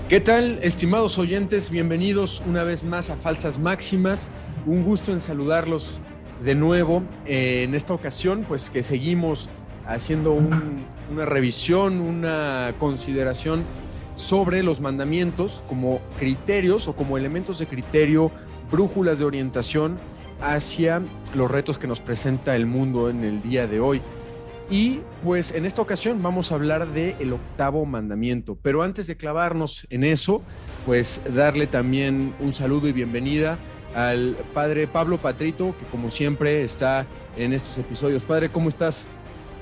¿Qué tal, estimados oyentes? Bienvenidos una vez más a Falsas Máximas. Un gusto en saludarlos de nuevo. En esta ocasión, pues que seguimos haciendo una revisión, una consideración sobre los mandamientos como criterios o como elementos de criterio, brújulas de orientación hacia los retos que nos presenta el mundo en el día de hoy. Y pues en esta ocasión vamos a hablar del octavo mandamiento, pero antes de clavarnos en eso, pues darle también un saludo y bienvenida al padre Pablo Patrito, que como siempre está en estos episodios. Padre, ¿cómo estás?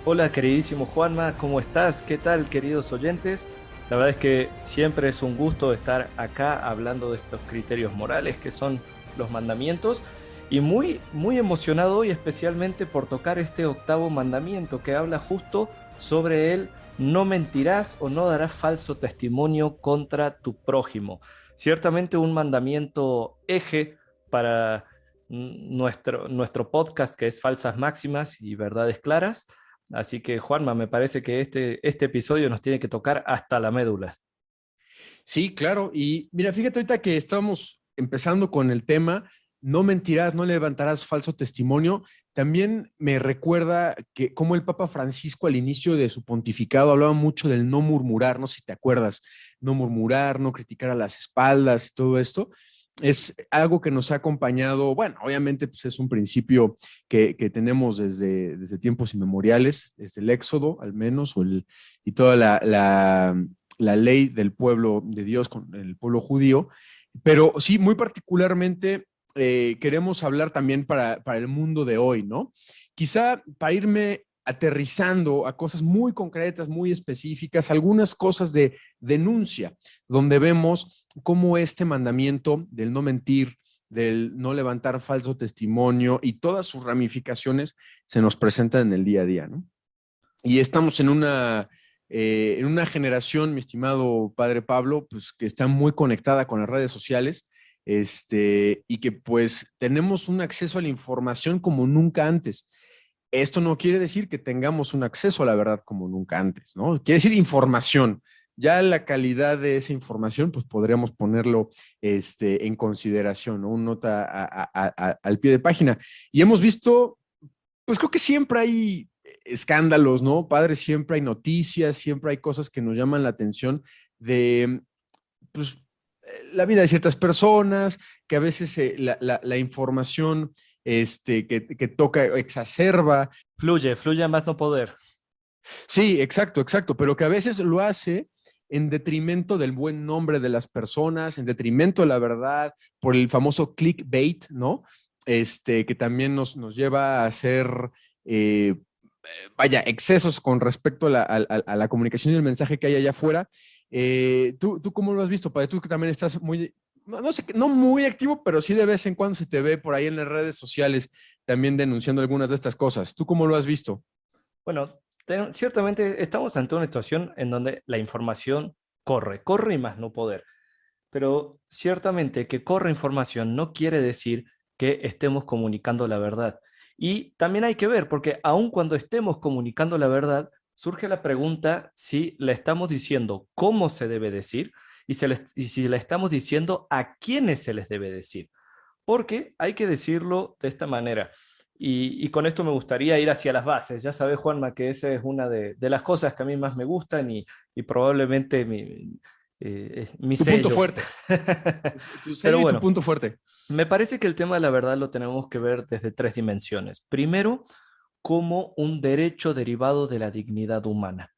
Hola, queridísimo Juanma, ¿cómo estás? ¿Qué tal, queridos oyentes? La verdad es que siempre es un gusto estar acá hablando de estos criterios morales que son los mandamientos y muy emocionado hoy especialmente por tocar este octavo mandamiento que habla justo sobre el no mentirás o no darás falso testimonio contra tu prójimo. Ciertamente un mandamiento eje para nuestro podcast que es Falsas Máximas y Verdades Claras. Así que, Juanma, me parece que este episodio nos tiene que tocar hasta la médula. Sí, claro. Y mira, fíjate ahorita que estamos empezando con el tema, no mentirás, no levantarás falso testimonio. También me recuerda que como el Papa Francisco al inicio de su pontificado hablaba mucho del no murmurar, no sé si te acuerdas, no murmurar, no criticar a las espaldas y todo esto. Es algo que nos ha acompañado, bueno, obviamente pues es un principio que tenemos desde tiempos inmemoriales, desde el Éxodo al menos, y toda la ley del pueblo de Dios con el pueblo judío, pero sí, muy particularmente queremos hablar también para el mundo de hoy, ¿no? Quizá para irme aterrizando a cosas muy concretas, muy específicas, algunas cosas de denuncia, donde vemos cómo este mandamiento del no mentir, del no levantar falso testimonio y todas sus ramificaciones se nos presentan en el día a día, ¿no? Y estamos en una generación, mi estimado padre Pablo, pues que está muy conectada con las redes sociales, y que pues tenemos un acceso a la información como nunca antes. Esto no quiere decir que tengamos un acceso a la verdad como nunca antes, ¿no? Quiere decir información. Ya la calidad de esa información, pues podríamos ponerlo en consideración, ¿no? Un nota al pie de página. Y hemos visto, pues creo que siempre hay escándalos, ¿no? Padre, siempre hay noticias, siempre hay cosas que nos llaman la atención de, pues, la vida de ciertas personas, que a veces la información que toca exacerba. Fluye a más no poder. Sí, exacto, exacto, pero que a veces lo hace en detrimento del buen nombre de las personas, en detrimento de la verdad, por el famoso clickbait, ¿no? Que también nos lleva a hacer, eh, vaya, excesos con respecto a la comunicación y el mensaje que hay allá afuera. ¿Tú cómo lo has visto, padre? Tú que también estás muy, no sé, no muy activo, pero sí de vez en cuando se te ve por ahí en las redes sociales también denunciando algunas de estas cosas. ¿Tú cómo lo has visto? Bueno, ciertamente estamos ante una situación en donde la información corre y más no poder. Pero ciertamente que corre información no quiere decir que estemos comunicando la verdad. Y también hay que ver, porque aun cuando estemos comunicando la verdad, surge la pregunta si le estamos diciendo cómo se debe decir y si le estamos diciendo a quiénes se les debe decir. Porque hay que decirlo de esta manera. Y con esto me gustaría ir hacia las bases. Ya sabes, Juanma, que esa es una de las cosas que a mí más me gustan y probablemente mi Tu punto sello. fuerte. Tu Pero sello y tu bueno, punto fuerte. me parece que el tema de la verdad lo tenemos que ver desde tres dimensiones. Primero, como un derecho derivado de la dignidad humana.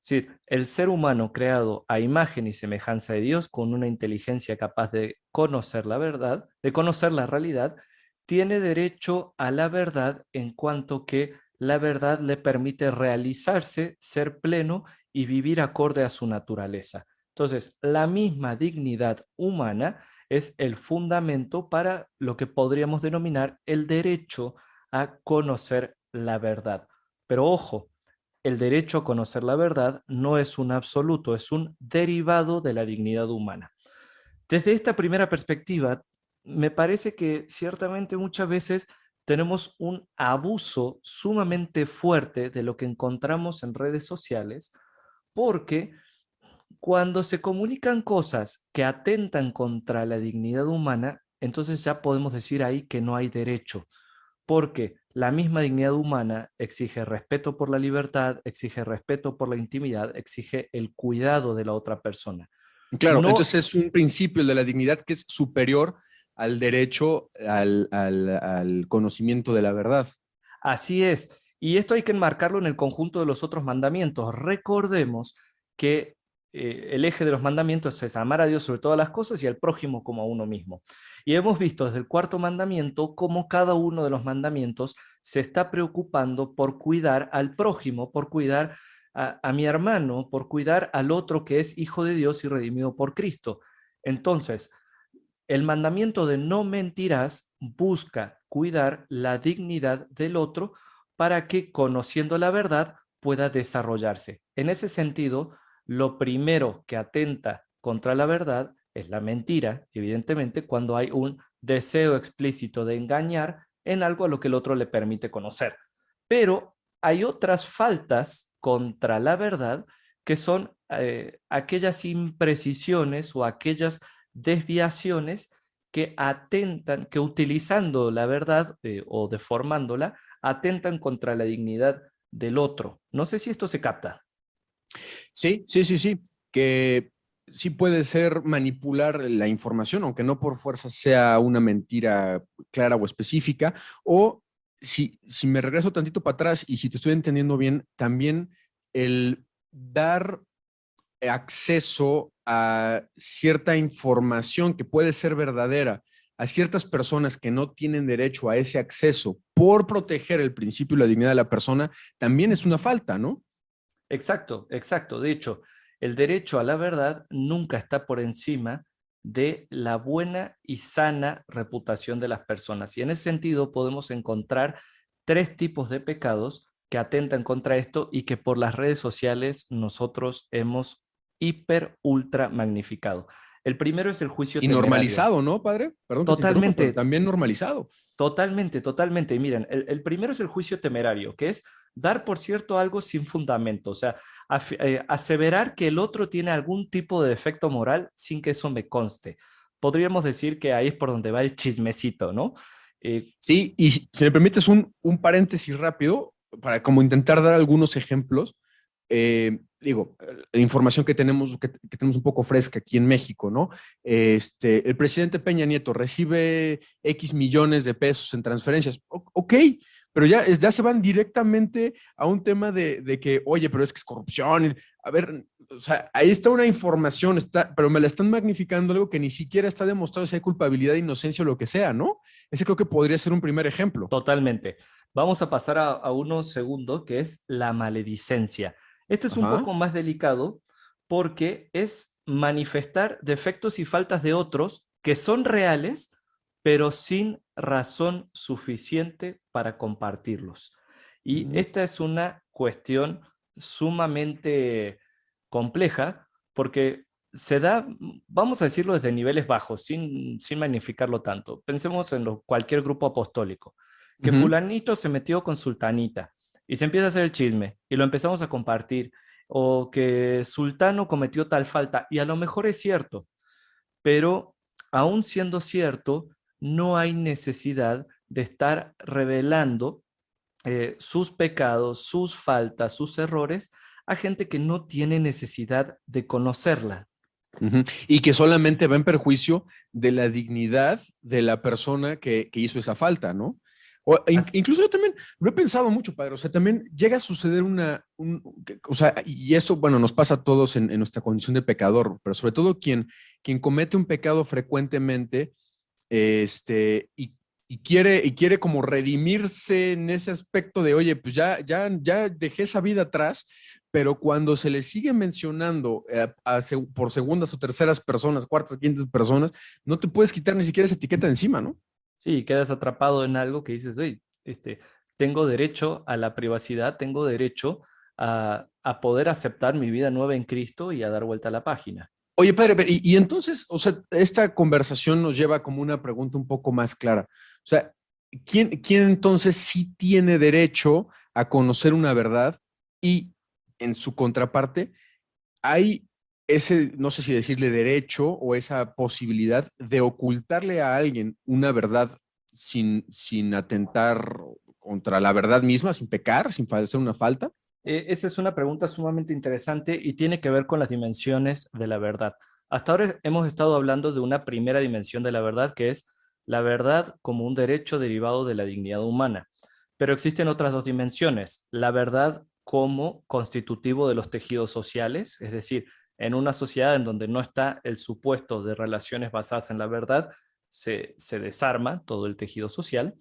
Es decir, el ser humano creado a imagen y semejanza de Dios, con una inteligencia capaz de conocer la verdad, de conocer la realidad, tiene derecho a la verdad en cuanto que la verdad le permite realizarse, ser pleno y vivir acorde a su naturaleza. Entonces, la misma dignidad humana es el fundamento para lo que podríamos denominar el derecho a conocer la verdad. Pero ojo, el derecho a conocer la verdad no es un absoluto, es un derivado de la dignidad humana. Desde esta primera perspectiva, me parece que ciertamente muchas veces tenemos un abuso sumamente fuerte de lo que encontramos en redes sociales, porque Cuando se comunican cosas que atentan contra la dignidad humana, entonces ya podemos decir ahí que no hay derecho, porque la misma dignidad humana exige respeto por la libertad, exige respeto por la intimidad, exige el cuidado de la otra persona. Claro, No, entonces es un principio, el de la dignidad, que es superior al derecho al conocimiento de la verdad. así es. Y esto hay que enmarcarlo en el conjunto de los otros mandamientos. Recordemos que el eje de los mandamientos es amar a Dios sobre todas las cosas y al prójimo como a uno mismo. Y hemos visto desde el cuarto mandamiento cómo cada uno de los mandamientos se está preocupando por cuidar al prójimo, por cuidar a mi hermano, por cuidar al otro que es hijo de Dios y redimido por Cristo. Entonces, el mandamiento de no mentirás busca cuidar la dignidad del otro para que, conociendo la verdad, pueda desarrollarse. En ese sentido, lo primero que atenta contra la verdad es la mentira, evidentemente, cuando hay un deseo explícito de engañar en algo a lo que el otro le permite conocer. Pero hay otras faltas contra la verdad que son aquellas imprecisiones o aquellas desviaciones que atentan, que utilizando la verdad o deformándola, atentan contra la dignidad del otro. No sé si esto se capta. Sí, sí, sí, sí, que sí puede ser manipular la información, aunque no por fuerza sea una mentira clara o específica, o si me regreso tantito para atrás y si te estoy entendiendo bien, también el dar acceso a cierta información que puede ser verdadera a ciertas personas que no tienen derecho a ese acceso por proteger el principio y la dignidad de la persona, también es una falta, ¿no? Exacto, exacto. De hecho, el derecho a la verdad nunca está por encima de la buena y sana reputación de las personas. Y en ese sentido podemos encontrar tres tipos de pecados que atentan contra esto y que por las redes sociales nosotros hemos hiper, ultra magnificado. El primero es el juicio Y temerario. normalizado, ¿no, padre? Perdón que te interrumpa, pero Totalmente, también normalizado. totalmente, totalmente. Y miren, el primero es el juicio temerario, que es dar por cierto algo sin fundamento, o sea, aseverar que el otro tiene algún tipo de defecto moral sin que eso me conste. Podríamos decir que ahí es por donde va el chismecito, ¿no? Eh, Sí, y si me permites un paréntesis rápido para como intentar dar algunos ejemplos. Digo, la información que tenemos un poco fresca aquí en México, ¿no? El presidente Peña Nieto recibe X millones de pesos en transferencias. Ok, pero ya se van directamente a un tema de que, oye, pero es que es corrupción. A ver, o sea, ahí está una información, pero me la están magnificando algo que ni siquiera está demostrado si hay culpabilidad, inocencia o lo que sea, ¿no? Ese creo que podría ser un primer ejemplo. Totalmente. Vamos a pasar a uno segundo, que es la maledicencia. Este es un Ajá. poco más delicado porque es manifestar defectos y faltas de otros que son reales, pero sin razón suficiente para compartirlos. Y Ujú. esta es una cuestión sumamente compleja porque se da, vamos a decirlo desde niveles bajos, sin magnificarlo tanto. Pensemos en cualquier grupo apostólico, que Ujú. fulanito se metió con sultanita y se empieza a hacer el chisme y lo empezamos a compartir, o que sultano cometió tal falta y a lo mejor es cierto, pero aún siendo cierto, no hay necesidad de estar revelando sus pecados, sus faltas, sus errores a gente que no tiene necesidad de conocerla. Ujú. Y que solamente va en perjuicio de la dignidad de la persona que hizo esa falta, ¿no? Incluso yo también lo he pensado mucho, padre. O sea, también llega a suceder o sea, y eso, bueno, nos pasa a todos en nuestra condición de pecador, pero sobre todo quien comete un pecado frecuentemente, y quiere como redimirse en ese aspecto de, oye, pues ya dejé esa vida atrás, pero cuando se le sigue mencionando por segundas o terceras personas, cuartas, quintas personas, no te puedes quitar ni siquiera esa etiqueta de encima, ¿no? Sí, quedas atrapado en algo que dices, oye, tengo derecho a la privacidad, tengo derecho a poder aceptar mi vida nueva en Cristo y a dar vuelta a la página. Oye, padre, y entonces, o sea, esta conversación nos lleva como una pregunta un poco más clara. O sea, ¿quién entonces sí tiene derecho a conocer una verdad? Y en su contraparte, ¿hay ese, no sé si decirle derecho o esa posibilidad de ocultarle a alguien una verdad sin atentar contra la verdad misma, sin pecar, sin hacer una falta? Esa es una pregunta sumamente interesante y tiene que ver con las dimensiones de la verdad. Hasta ahora hemos estado hablando de una primera dimensión de la verdad, que es la verdad como un derecho derivado de la dignidad humana. Pero existen otras dos dimensiones, la verdad como constitutivo de los tejidos sociales, es decir, en una sociedad en donde no está el supuesto de relaciones basadas en la verdad, se desarma todo el tejido social,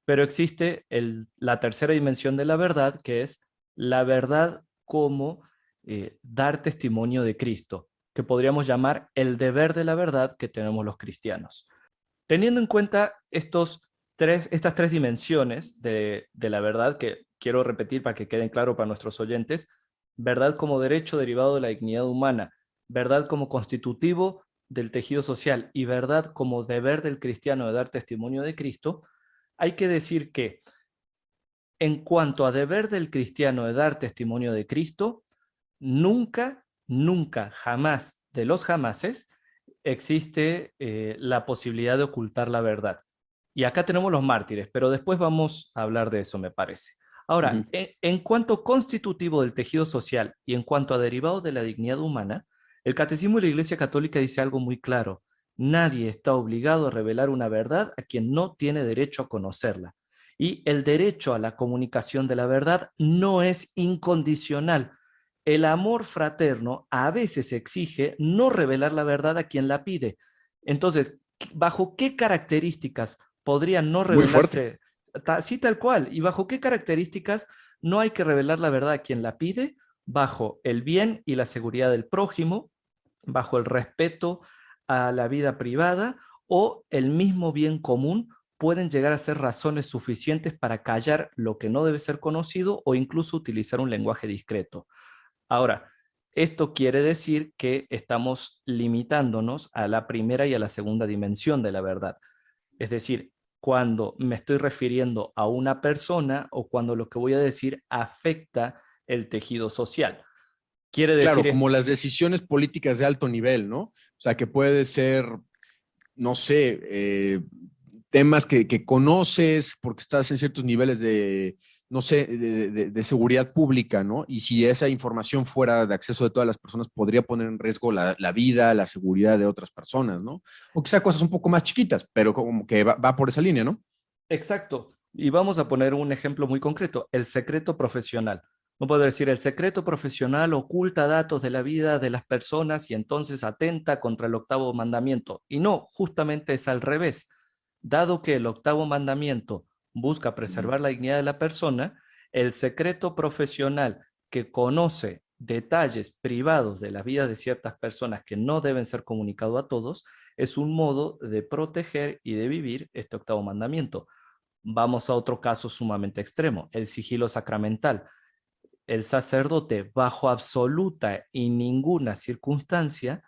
pero existe la tercera dimensión de la verdad, que es la verdad como dar testimonio de Cristo, que podríamos llamar el deber de la verdad que tenemos los cristianos. Teniendo en cuenta estas tres dimensiones de la verdad, que quiero repetir para que queden claro para nuestros oyentes: verdad como derecho derivado de la dignidad humana, verdad como constitutivo del tejido social y verdad como deber del cristiano de dar testimonio de Cristo, hay que decir que en cuanto a deber del cristiano de dar testimonio de Cristo, nunca, nunca, jamás de los jamases existe la posibilidad de ocultar la verdad. Y acá tenemos los mártires, pero después vamos a hablar de eso, me parece. Ahora, Ujú. en cuanto constitutivo del tejido social y en cuanto a derivado de la dignidad humana, el Catecismo de la Iglesia Católica dice algo muy claro: nadie está obligado a revelar una verdad a quien no tiene derecho a conocerla. Y el derecho a la comunicación de la verdad no es incondicional. El amor fraterno a veces exige no revelar la verdad a quien la pide. Entonces, ¿bajo qué características podrían no Muy fuerte. revelarse? Sí, tal cual. ¿Y bajo qué características no hay que revelar la verdad a quien la pide? Bajo el bien y la seguridad del prójimo, bajo el respeto a la vida privada o el mismo bien común pueden llegar a ser razones suficientes para callar lo que no debe ser conocido o incluso utilizar un lenguaje discreto. Ahora, esto quiere decir que estamos limitándonos a la primera y a la segunda dimensión de la verdad. Es decir, cuando me estoy refiriendo a una persona o cuando lo que voy a decir afecta el tejido social. Quiere Claro, decir como esto. las decisiones políticas de alto nivel, ¿no? O sea, que puede ser, no sé, temas que conoces porque estás en ciertos niveles de, no sé, de seguridad pública, ¿no? Y si esa información fuera de acceso de todas las personas, podría poner en riesgo la vida, la seguridad de otras personas, ¿no? O quizá cosas un poco más chiquitas, pero como que va por esa línea, ¿no? Exacto. Y vamos a poner un ejemplo muy concreto: el secreto profesional. No puedo decir el secreto profesional oculta datos de la vida de las personas y entonces atenta contra el octavo mandamiento. Y no, justamente es al revés. Dado que el octavo mandamiento busca Ujú. preservar la dignidad de la persona, el secreto profesional que conoce detalles privados de la vida de ciertas personas que no deben ser comunicados a todos es un modo de proteger y de vivir este octavo mandamiento. Vamos a otro caso sumamente extremo: el sigilo sacramental. El sacerdote, bajo absoluta y ninguna circunstancia,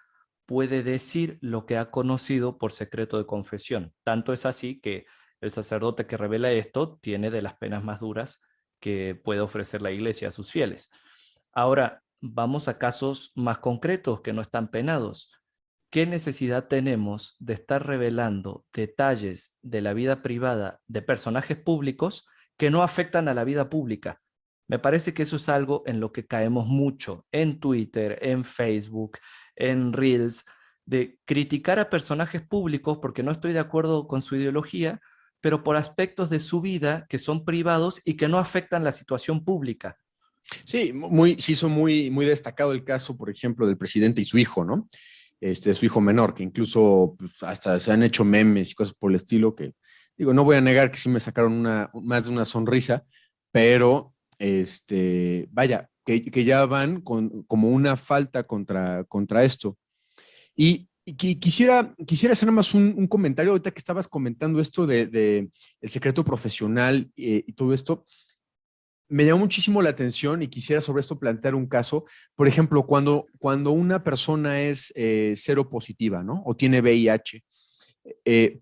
puede decir lo que ha conocido por secreto de confesión. Tanto es así que el sacerdote que revela esto tiene de las penas más duras que puede ofrecer la iglesia a sus fieles. Ahora, vamos a casos más concretos que no están penados. ¿Qué necesidad tenemos de estar revelando detalles de la vida privada de personajes públicos que no afectan a la vida pública? Me parece que eso es algo en lo que caemos mucho en Twitter, en Facebook, en Reels, de criticar a personajes públicos porque no estoy de acuerdo con su ideología, pero por aspectos de su vida que son privados y que no afectan la situación pública. Sí, se hizo muy destacado el caso, por ejemplo, del presidente y su hijo, ¿no? Su hijo menor, que incluso pues, hasta se han hecho memes y cosas por el estilo que, digo, no voy a negar que sí me sacaron más de una sonrisa, pero, vaya, que ya van como una falta contra esto. Y quisiera hacer más un comentario ahorita que estabas comentando esto de el secreto profesional y todo esto me llamó muchísimo la atención y quisiera sobre esto plantear un caso. Por ejemplo, cuando una persona es cero positiva, ¿no? O tiene VIH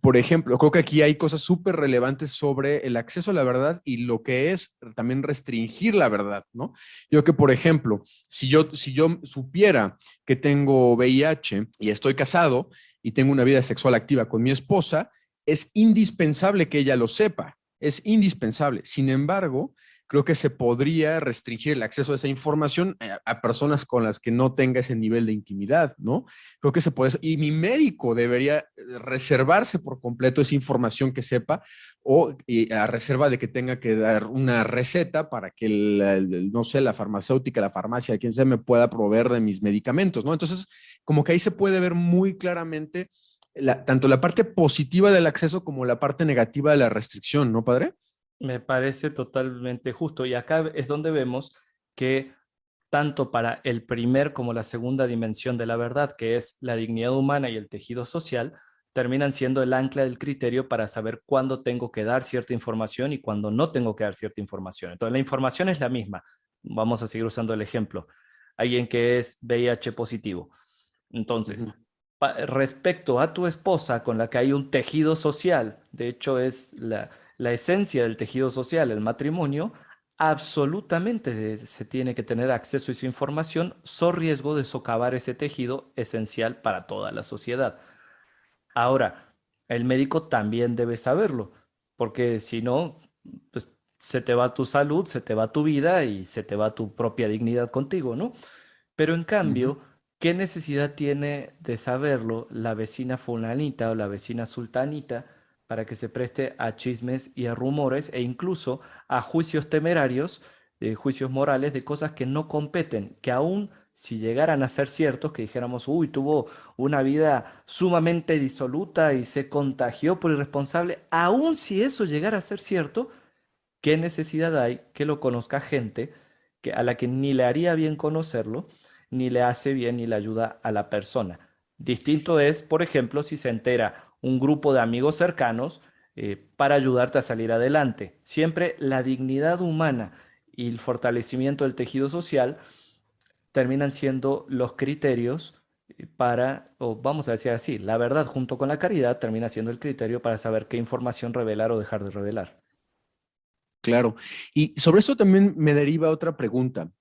Por ejemplo, creo que aquí hay cosas súper relevantes sobre el acceso a la verdad y lo que es también restringir la verdad, ¿no? Yo que, por ejemplo, si yo supiera que tengo VIH y estoy casado y tengo una vida sexual activa con mi esposa, es indispensable que ella lo sepa, es indispensable. Sin embargo, creo que se podría restringir el acceso a esa información a personas con las que no tenga ese nivel de intimidad, ¿no? Creo que se puede, y mi médico debería reservarse por completo esa información que sepa o a reserva de que tenga que dar una receta para que, no sé, la farmacéutica, la farmacia, quien sea, me pueda proveer de mis medicamentos, ¿no? Entonces, como que ahí se puede ver muy claramente tanto la parte positiva del acceso como la parte negativa de la restricción, ¿no, padre? Me parece totalmente justo. Y acá es donde vemos que tanto para el primer como la segunda dimensión de la verdad, que es la dignidad humana y el tejido social, terminan siendo el ancla del criterio para saber cuándo tengo que dar cierta información y cuándo no tengo que dar cierta información. Entonces, la información es la misma. Vamos a seguir usando el ejemplo. Alguien que es VIH positivo. Entonces, Ujú. respecto a tu esposa con la que hay un tejido social, de hecho es la esencia del tejido social, el matrimonio, absolutamente se tiene que tener acceso a esa información, so riesgo de socavar ese tejido esencial para toda la sociedad. Ahora, el médico también debe saberlo, porque si no, pues se te va tu salud, se te va tu vida y se te va tu propia dignidad contigo, ¿no? Pero en Ujú. cambio, ¿qué necesidad tiene de saberlo la vecina fulanita o la vecina sultanita para que se preste a chismes y a rumores e incluso a juicios temerarios, juicios morales de cosas que no competen, que aún si llegaran a ser ciertos, que dijéramos, uy, tuvo una vida sumamente disoluta y se contagió por irresponsable, aún si eso llegara a ser cierto, ¿qué necesidad hay que lo conozca gente a la que ni le haría bien conocerlo, ni le hace bien ni le ayuda a la persona? Distinto es, por ejemplo, si se entera un grupo de amigos cercanos para ayudarte a salir adelante. Siempre la dignidad humana y el fortalecimiento del tejido social terminan siendo los criterios para, o vamos a decir así, la verdad junto con la caridad termina siendo el criterio para saber qué información revelar o dejar de revelar. Claro. Y sobre eso también me deriva otra pregunta.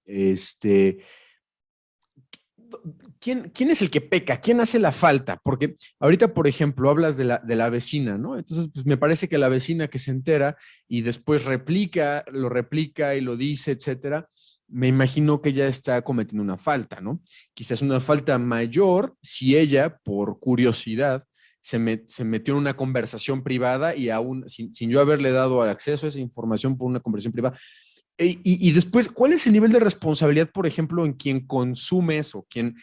¿Quién es el que peca? ¿Quién hace la falta? Porque ahorita, por ejemplo, hablas de la vecina, ¿no? Entonces, pues me parece que la vecina que se entera y después lo replica y lo dice, etcétera, me imagino que ella está cometiendo una falta, ¿no? Quizás una falta mayor si ella, por curiosidad, se metió en una conversación privada y aún sin yo haberle dado acceso a esa información por una conversación privada, y después, ¿cuál es el nivel de responsabilidad, por ejemplo, en quien consume eso, quien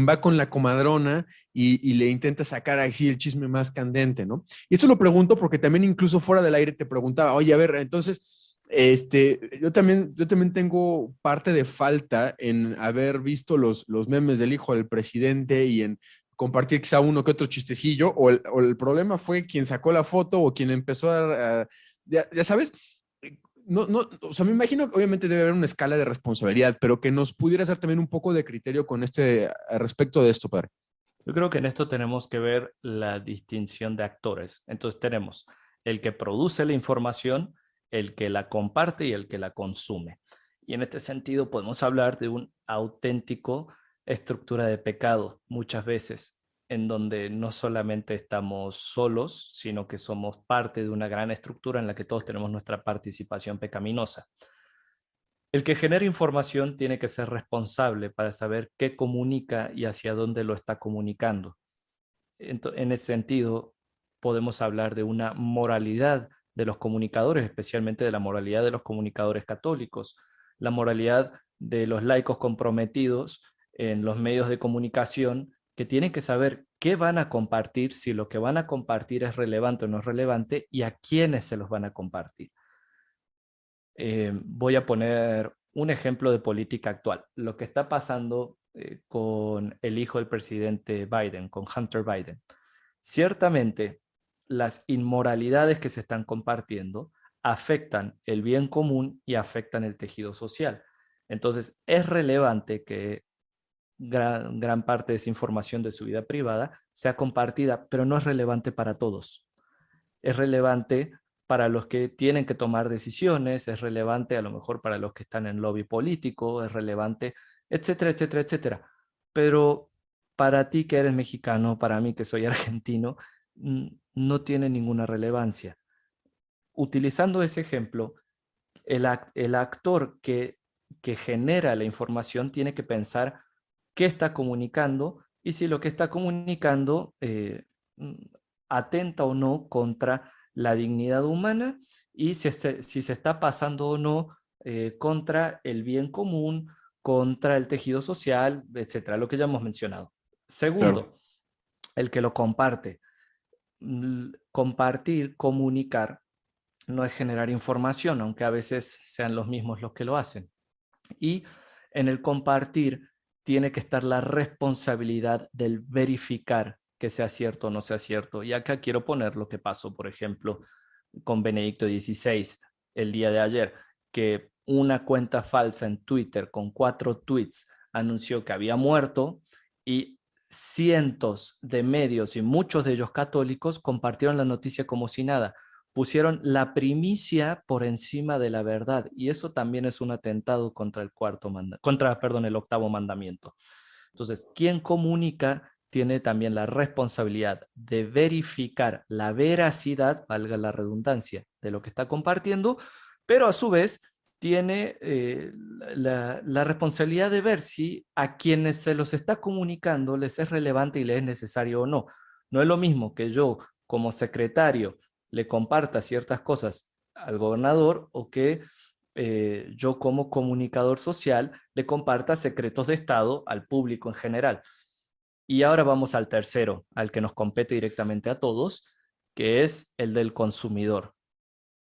va con la comadrona y le intenta sacar así el chisme más candente, ¿no? Y eso lo pregunto porque también incluso fuera del aire te preguntaba, oye, a ver, entonces, yo también tengo parte de falta en haber visto los memes del hijo del presidente y en compartir quizá uno que otro chistecillo, o el problema fue quien sacó la foto o quien empezó ya sabes, no, no, o sea, me imagino que obviamente debe haber una escala de responsabilidad, pero que nos pudiera hacer también un poco de criterio con respecto de esto, padre. Yo creo que en esto tenemos que ver la distinción de actores. Entonces tenemos el que produce la información, el que la comparte y el que la consume. Y en este sentido podemos hablar de un auténtico estructura de pecado muchas veces, en donde no solamente estamos solos, sino que somos parte de una gran estructura en la que todos tenemos nuestra participación pecaminosa. El que genera información tiene que ser responsable para saber qué comunica y hacia dónde lo está comunicando. En ese sentido, podemos hablar de una moralidad de los comunicadores, especialmente de la moralidad de los comunicadores católicos, la moralidad de los laicos comprometidos en los medios de comunicación que tienen que saber qué van a compartir, si lo que van a compartir es relevante o no es relevante y a quiénes se los van a compartir. Voy a poner un ejemplo de política actual, lo que está pasando con el hijo del presidente Biden, con Hunter Biden. Ciertamente, las inmoralidades que se están compartiendo afectan el bien común y afectan el tejido social. Entonces, es relevante que gran parte de esa información de su vida privada sea compartida, pero no es relevante para todos. Es relevante para los que tienen que tomar decisiones, es relevante a lo mejor para los que están en lobby político, es relevante, etcétera, etcétera, etcétera. Pero para ti que eres mexicano, para mí que soy argentino, no tiene ninguna relevancia. Utilizando ese ejemplo, el actor que genera la información tiene que pensar qué está comunicando y si lo que está comunicando atenta o no contra la dignidad humana y si se está pasando o no contra el bien común, contra el tejido social, etcétera, lo que ya hemos mencionado. Claro. Segundo, el que lo comparte. Compartir, comunicar, no es generar información, aunque a veces sean los mismos los que lo hacen. Y en el compartir tiene que estar la responsabilidad del verificar que sea cierto o no sea cierto. Y acá quiero poner lo que pasó, por ejemplo, con Benedicto XVI el día de ayer, que una cuenta falsa en Twitter con 4 tweets anunció que había muerto y cientos de medios y muchos de ellos católicos compartieron la noticia como si nada. Pusieron la primicia por encima de la verdad y eso también es un atentado contra el octavo mandamiento. Entonces, quien comunica tiene también la responsabilidad de verificar la veracidad, valga la redundancia, de lo que está compartiendo, pero a su vez tiene la responsabilidad de ver si a quienes se los está comunicando les es relevante y les es necesario o no. No es lo mismo que yo, como secretario, le comparta ciertas cosas al gobernador o que yo como comunicador social le comparta secretos de Estado al público en general. Y ahora vamos al tercero, al que nos compete directamente a todos, que es el del consumidor.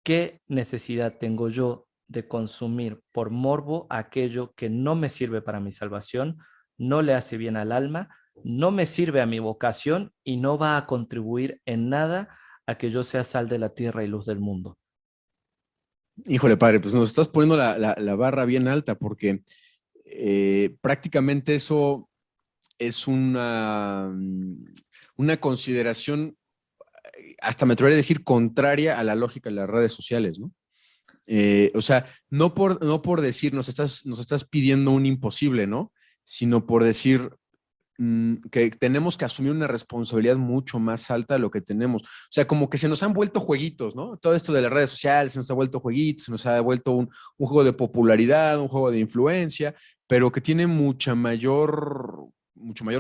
¿Qué necesidad tengo yo de consumir por morbo aquello que no me sirve para mi salvación, no le hace bien al alma, no me sirve a mi vocación y no va a contribuir en nada a que yo sea sal de la tierra y luz del mundo? Híjole, padre, pues nos estás poniendo la barra bien alta porque prácticamente eso es una consideración, hasta me atrevería a decir, contraria a la lógica de las redes sociales, ¿no? O sea, no por decir nos estás pidiendo un imposible, ¿no? Sino por decir que tenemos que asumir una responsabilidad mucho más alta de lo que tenemos. O sea, como que se nos han vuelto jueguitos, ¿no? Todo esto de las redes sociales se nos ha vuelto jueguitos, se nos ha vuelto un juego de popularidad, un juego de influencia, pero que tiene mucho mayor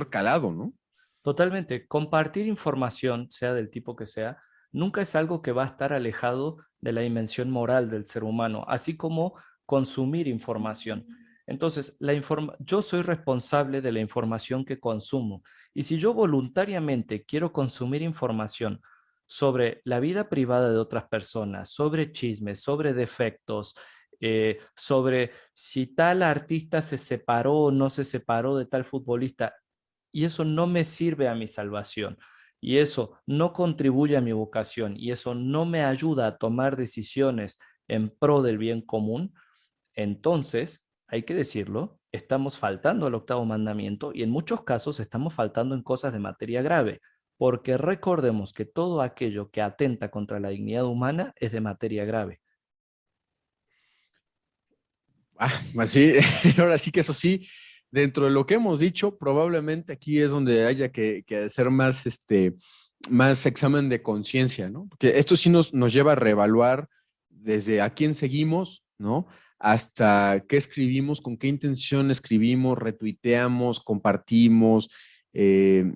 calado, ¿no? Totalmente. Compartir información, sea del tipo que sea, nunca es algo que va a estar alejado de la dimensión moral del ser humano, así como consumir información. Entonces, yo soy responsable de la información que consumo. Y si yo voluntariamente quiero consumir información sobre la vida privada de otras personas, sobre chismes, sobre defectos, sobre si tal artista se separó o no se separó de tal futbolista, y eso no me sirve a mi salvación, y eso no contribuye a mi vocación, y eso no me ayuda a tomar decisiones en pro del bien común, entonces, hay que decirlo, estamos faltando al octavo mandamiento y en muchos casos estamos faltando en cosas de materia grave, porque recordemos que todo aquello que atenta contra la dignidad humana es de materia grave. Así, ahora sí que eso sí, dentro de lo que hemos dicho, probablemente aquí es donde haya que hacer más examen de conciencia, ¿no? Porque esto sí nos lleva a reevaluar desde a quién seguimos, ¿no? Hasta qué escribimos, con qué intención escribimos, retuiteamos, compartimos, eh,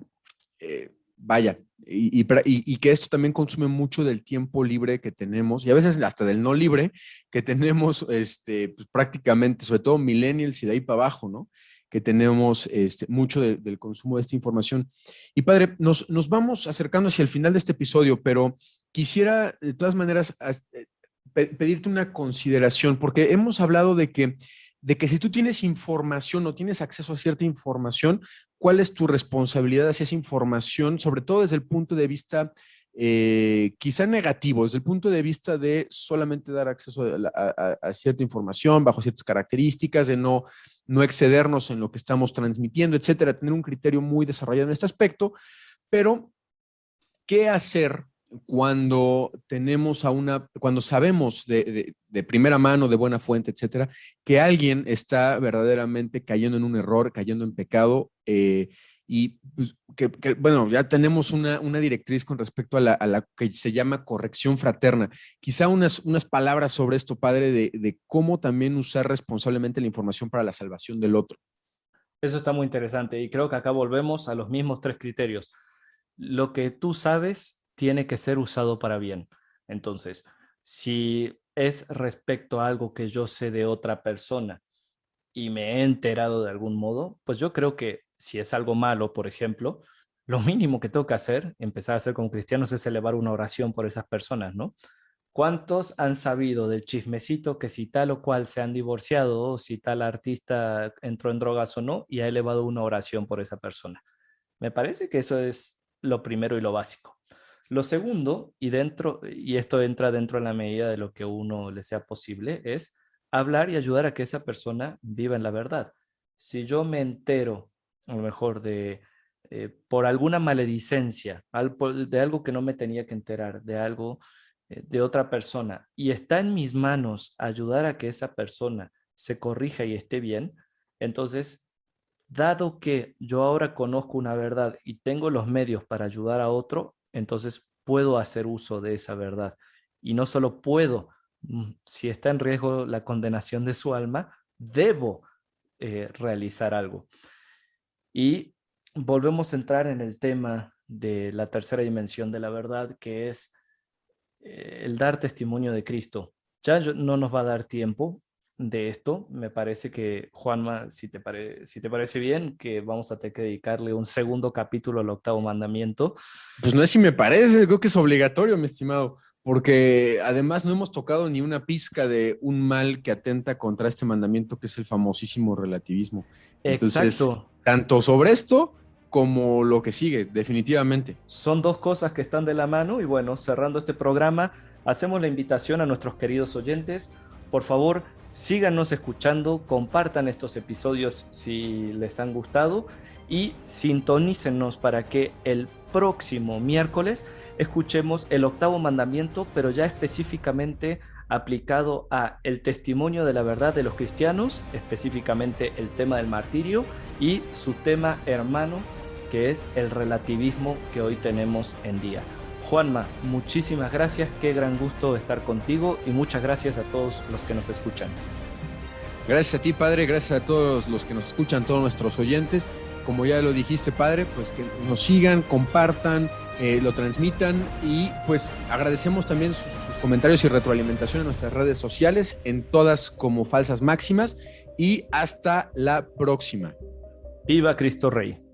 vaya, y que esto también consume mucho del tiempo libre que tenemos y a veces hasta del no libre que tenemos pues prácticamente, sobre todo millennials y de ahí para abajo, ¿no? Que tenemos mucho del consumo de esta información. Y padre, nos vamos acercando hacia el final de este episodio, pero quisiera de todas maneras pedirte una consideración, porque hemos hablado de que si tú tienes información o tienes acceso a cierta información, ¿cuál es tu responsabilidad hacia esa información, sobre todo desde el punto de vista quizá negativo, desde el punto de vista de solamente dar acceso a cierta información bajo ciertas características, de no excedernos en lo que estamos transmitiendo, etcétera, tener un criterio muy desarrollado en este aspecto, pero ¿qué hacer cuando cuando sabemos de primera mano, de buena fuente, etcétera, que alguien está verdaderamente cayendo en un error, cayendo en pecado, y pues, bueno, ya tenemos una directriz con respecto a la que se llama corrección fraterna? Quizá unas palabras sobre esto, padre, de cómo también usar responsablemente la información para la salvación del otro. Eso está muy interesante y creo que acá volvemos a los mismos tres criterios. Lo que tú sabes tiene que ser usado para bien. Entonces, si es respecto a algo que yo sé de otra persona y me he enterado de algún modo, pues yo creo que si es algo malo, por ejemplo, lo mínimo que tengo que hacer, empezar a hacer como cristianos, es elevar una oración por esas personas, ¿no? ¿Cuántos han sabido del chismecito que si tal o cual se han divorciado o si tal artista entró en drogas o no y ha elevado una oración por esa persona? Me parece que eso es lo primero y lo básico. Lo segundo, y esto entra dentro en la medida de lo que uno le sea posible, es hablar y ayudar a que esa persona viva en la verdad. Si yo me entero, a lo mejor por alguna maledicencia, de algo que no me tenía que enterar, de algo de otra persona, y está en mis manos ayudar a que esa persona se corrija y esté bien, entonces, dado que yo ahora conozco una verdad y tengo los medios para ayudar a otro, entonces puedo hacer uso de esa verdad. Y no solo puedo, si está en riesgo la condenación de su alma, debo realizar algo. Y volvemos a entrar en el tema de la tercera dimensión de la verdad, que es el dar testimonio de Cristo. Ya no nos va a dar tiempo de esto. Me parece que, Juanma, si te parece bien, que vamos a tener que dedicarle un segundo capítulo al octavo mandamiento. Pues no es si me parece, creo que es obligatorio, mi estimado, porque además no hemos tocado ni una pizca de un mal que atenta contra este mandamiento, que es el famosísimo relativismo. Entonces, Exacto. tanto sobre esto como lo que sigue, definitivamente. Son dos cosas que están de la mano y bueno, cerrando este programa, hacemos la invitación a nuestros queridos oyentes. Por favor, síganos escuchando, compartan estos episodios si les han gustado y sintonícenos para que el próximo miércoles escuchemos el octavo mandamiento, pero ya específicamente aplicado a el testimonio de la verdad de los cristianos, específicamente el tema del martirio y su tema hermano, que es el relativismo que hoy tenemos en día. Juanma, muchísimas gracias, qué gran gusto estar contigo y muchas gracias a todos los que nos escuchan. Gracias a ti, padre, gracias a todos los que nos escuchan, todos nuestros oyentes. Como ya lo dijiste, padre, pues que nos sigan, compartan, lo transmitan y pues agradecemos también sus comentarios y retroalimentación en nuestras redes sociales, en todas como Falsas Máximas, y hasta la próxima. Viva Cristo Rey.